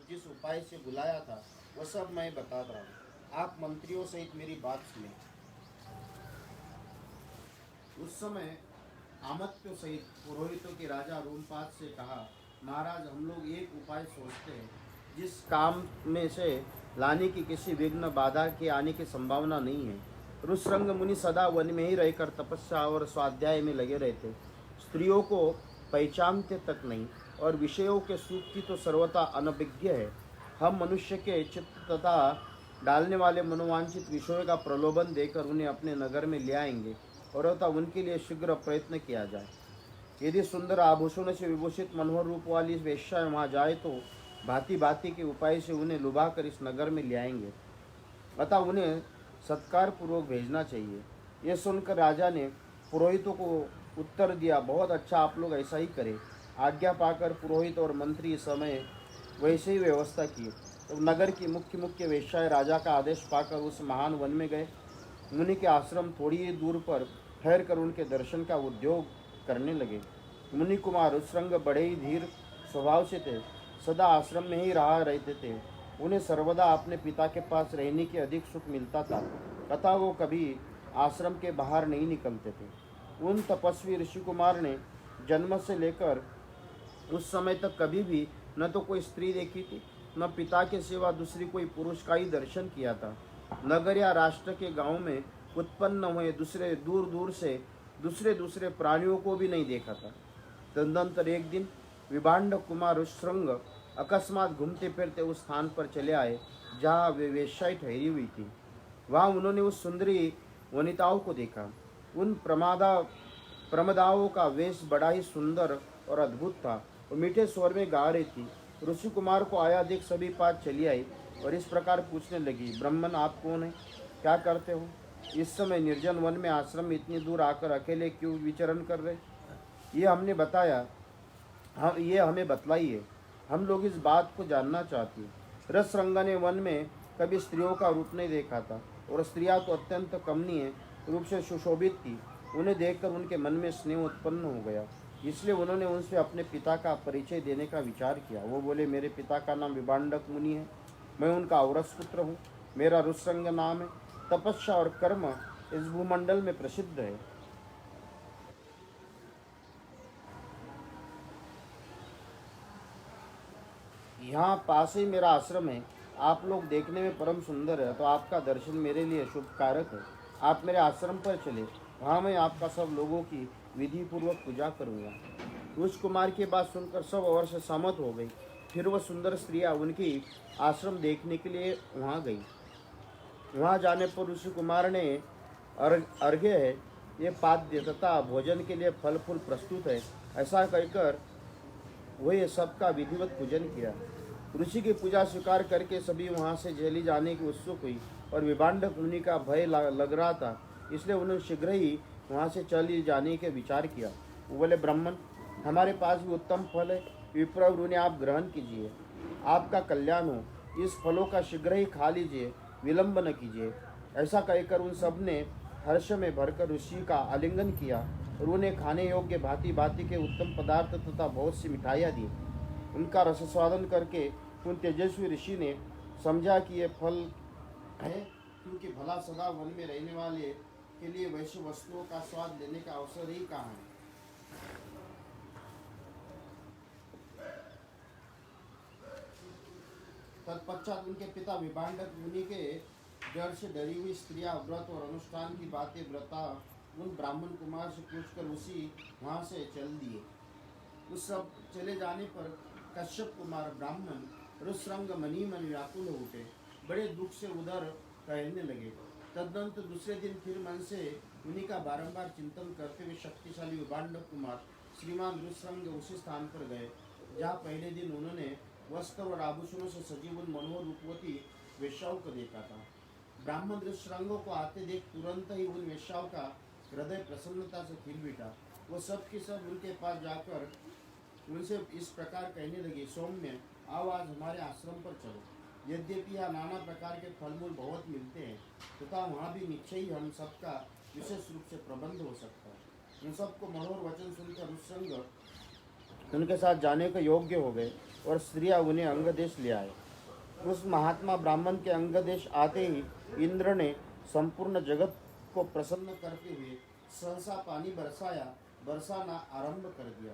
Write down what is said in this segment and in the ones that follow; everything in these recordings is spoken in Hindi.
जिस उपाय से बुलाया था वह सब मैं बता रहा हूँ। आप मंत्रियों सहित मेरी बात सुने। उस समय आमत्य सहित पुरोहितों के राजा रोमपाद से कहा, महाराज, हम लोग एक उपाय सोचते हैं जिस काम में से लाने की किसी विघ्न बाधा के आने की संभावना नहीं है। ऋषरंग मुनि सदा वन में ही रहकर तपस्या और स्वाध्याय में लगे रहते, स्त्रियों को पहचानते तक नहीं और विषयों के सुख की तो सर्वथा अनभिज्ञ है। हम मनुष्य के चित्त तथा डालने वाले मनोवांछित विषयों का प्रलोभन देकर उन्हें अपने नगर में ले आएंगे और अतः उनके लिए शीघ्र प्रयत्न किया जाए। यदि सुंदर आभूषणों से विभूषित मनोहर रूप वाली वेश्या वहाँ जाए तो भांति भांति के उपाय से उन्हें लुभा कर इस नगर में ले आएंगे, अतः उन्हें सत्कार पूर्वक भेजना चाहिए। यह सुनकर राजा ने पुरोहितों को उत्तर दिया, बहुत अच्छा, आप लोग ऐसा ही करें। आज्ञा पाकर पुरोहित और मंत्री इस समय वैसे ही व्यवस्था की। तो नगर की मुख्य मुख्य वेश्याएं राजा का आदेश पाकर उस महान वन में गए। मुनि के आश्रम थोड़ी ही दूर पर ठहर कर उनके दर्शन का उद्योग करने लगे। मुनि कुमार ऋषरंग बड़े ही धीर स्वभाव से थे, सदा आश्रम में ही रहा रहते थे। उन्हें सर्वदा अपने पिता के पास रहने की अधिक सुख मिलता था, अतः वो कभी आश्रम के बाहर नहीं निकलते थे। उन तपस्वी ऋषि कुमार ने जन्म से लेकर उस समय तक कभी भी न तो कोई स्त्री देखी थी, न पिता के सिवा दूसरी कोई पुरुष का ही दर्शन किया था। नगर या राष्ट्र के गांव में उत्पन्न हुए दूसरे दूसरे प्राणियों को भी नहीं देखा था। तदनंतर एक दिन विभांड कुमार ऋषरंग अकस्मात घूमते फिरते उस स्थान पर चले आए जहाँ वे वेश्याएं ठहरी हुई थी। वहाँ उन्होंने उस सुंदरी वनिताओं को देखा। उन प्रमदाओं का वेश बड़ा ही सुंदर और अद्भुत था। वो मीठे स्वर में गा रही थी। ऋषि कुमार को आया देख सभी पास चली आई और इस प्रकार पूछने लगी, ब्राह्मण, आप कौन है, क्या करते हो? इस समय निर्जन वन में आश्रम में इतनी दूर आकर अकेले क्यों विचरण कर रहे? ये हमें बतलाइए, हम लोग इस बात को जानना चाहते हैं। रसरंगा ने वन में कभी स्त्रियों का रूप नहीं देखा था और स्त्रियां तो अत्यंत कमनीय रूप से सुशोभित थी। उन्हें देखकर उनके मन में स्नेह उत्पन्न हो गया, इसलिए उन्होंने उनसे अपने पिता का परिचय देने का विचार किया। वो बोले, मेरे पिता का नाम विभांडक मुनि है, मैं उनका औरस पुत्र हूँ। मेरा ऋषरंग नाम है। तपस्या और कर्म इस भूमंडल में प्रसिद्ध है। यहाँ पास ही मेरा आश्रम है। आप लोग देखने में परम सुंदर है, तो आपका दर्शन मेरे लिए शुभ कारक है। आप मेरे आश्रम पर चले, वहाँ मैं आपका सब लोगों की विधि पूर्वक पूजा करूँगा। उस कुमार की बात सुनकर सब और से सहमत हो गई। फिर वह सुंदर स्त्रियाँ उनकी आश्रम देखने के लिए वहाँ गई। वहाँ जाने पर ऋषि कुमार ने अर्घ्य है, ये पाद्य तथा भोजन के लिए फल फूल प्रस्तुत है, ऐसा कहकर वह सबका विधिवत पूजन किया। ऋषि की पूजा स्वीकार करके सभी वहाँ से चली जाने की उत्सुक हुई और विभांडक मुनि का भय लग रहा था, इसलिए उन्होंने शीघ्र ही वहाँ से चली जाने के विचार किया। वो बोले, ब्राह्मण, हमारे पास भी उत्तम फल है, विप्रवर उन्हें आप ग्रहण कीजिए, आपका कल्याण हो। इस फलों का शीघ्र ही खा लीजिए, विलंब न कीजिए। ऐसा कहकर उन सब ने हर्ष में भरकर ऋषि का आलिंगन किया और उन्हें खाने योग्य भांति भांति के उत्तम पदार्थ तथा बहुत सी मिठाइयाँ दी। उनका रसस्वादन करके उन तेजस्वी ऋषि ने समझा कि ये फल है, क्योंकि भला सदा वन में रहने वाले के लिए वैश्य वस्तुओं का स्वाद लेने का अवसर ही कहाँ है। तत्पश्चात उनके पिता विभांडक मुनि के डर से डरी हुई स्त्रियां व्रत और अनुष्ठान की बातें व्रता उन ब्राह्मण कुमार से पूछकर उसी वहां से चल दिए। उस सब चले जाने पर कश्यप कुमार ब्राह्मण ऋषरंग मनी मन व्याकुल हो उठे, बड़े दुख से उधर कहने लगे। तदनंतर दूसरे दिन फिर मन से उन्हीं का बारंबार चिंतन करते हुए शक्तिशाली विभांडक कुमार श्रीमान ऋषरंग उसी स्थान पर गए जहाँ पहले दिन उन्होंने वस्त्र और आभूषणों से सजीव उन मनोहर रूपवती वेश्याओं को देखा था। ब्राह्मण ऋषरंगों को आते देख तुरंत ही उन वेश्याओं का हृदय प्रसन्नता से खिल उठा। वो सब की सब उनके पास जाकर उनसे इस प्रकार कहने लगी, सौम्य, आओ आज हमारे आश्रम पर चलो। यद्यपि यहाँ नाना प्रकार के फल मूल बहुत मिलते हैं तथा वहाँ भी निश्चय ही हम सबका विशेष रूप से प्रबंध हो सकता है। उन सबको मनोहर वचन सुनकर ऋषरंग उनके साथ जाने के योग्य हो गए। और स्त्रियां उन्हें अंगदेश ले आए। उस महात्मा ब्राह्मण के अंगदेश आते ही इंद्र ने संपूर्ण जगत को प्रसन्न करते हुए सहसा पानी बरसाना आरंभ कर दिया।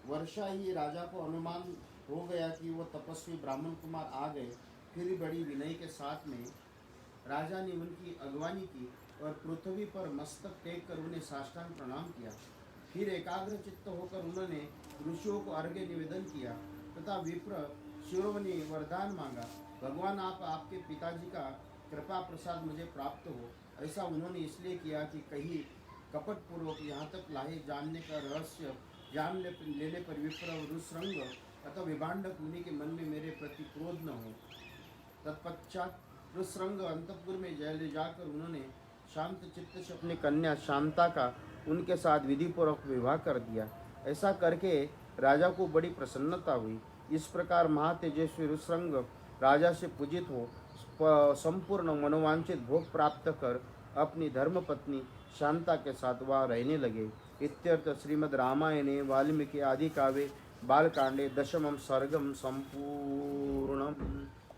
वर्षा ही राजा को अनुमान हो गया कि वो तपस्वी ब्राह्मण कुमार आ गए। फिर बड़ी विनय के साथ में राजा ने उनकी अगवानी की और पृथ्वी पर मस्तक टेक कर उन्हें साष्टांग प्रणाम किया। फिर एकाग्र चित्त होकर उन्होंने ऋषियों को अर्घ्य निवेदन किया तथा विप्र शिरों ने वरदान मांगा। भगवान आप आपके पिताजी का कृपा प्रसाद मुझे प्राप्त हो। ऐसा उन्होंने इसलिए किया कि कहीं कपट पूर्वक यहाँ तक लाए जानने का रहस्य लेने पर विप्र और रुसरंग अतः विभांडक मुनि के मन में मेरे प्रति क्रोध न हो। तत्पश्चात रुसरंग अंतपुर में ले जाकर उन्होंने शांत चित्त से अपनी कन्या शांता का उनके साथ विधिपूर्वक विवाह कर दिया। ऐसा करके राजा को बड़ी प्रसन्नता हुई। इस प्रकार महातेजस्वी रुसरंग राजा से पूजित हो संपूर्ण मनोवांछित भोग प्राप्त कर अपनी धर्मपत्नी शांता के साथ वहाँ रहने लगे। इत्यर्थ श्रीमद् रामायणे वाल्मीकि आदि काव्ये बालकांडे दशमं सर्गं संपूर्णम्।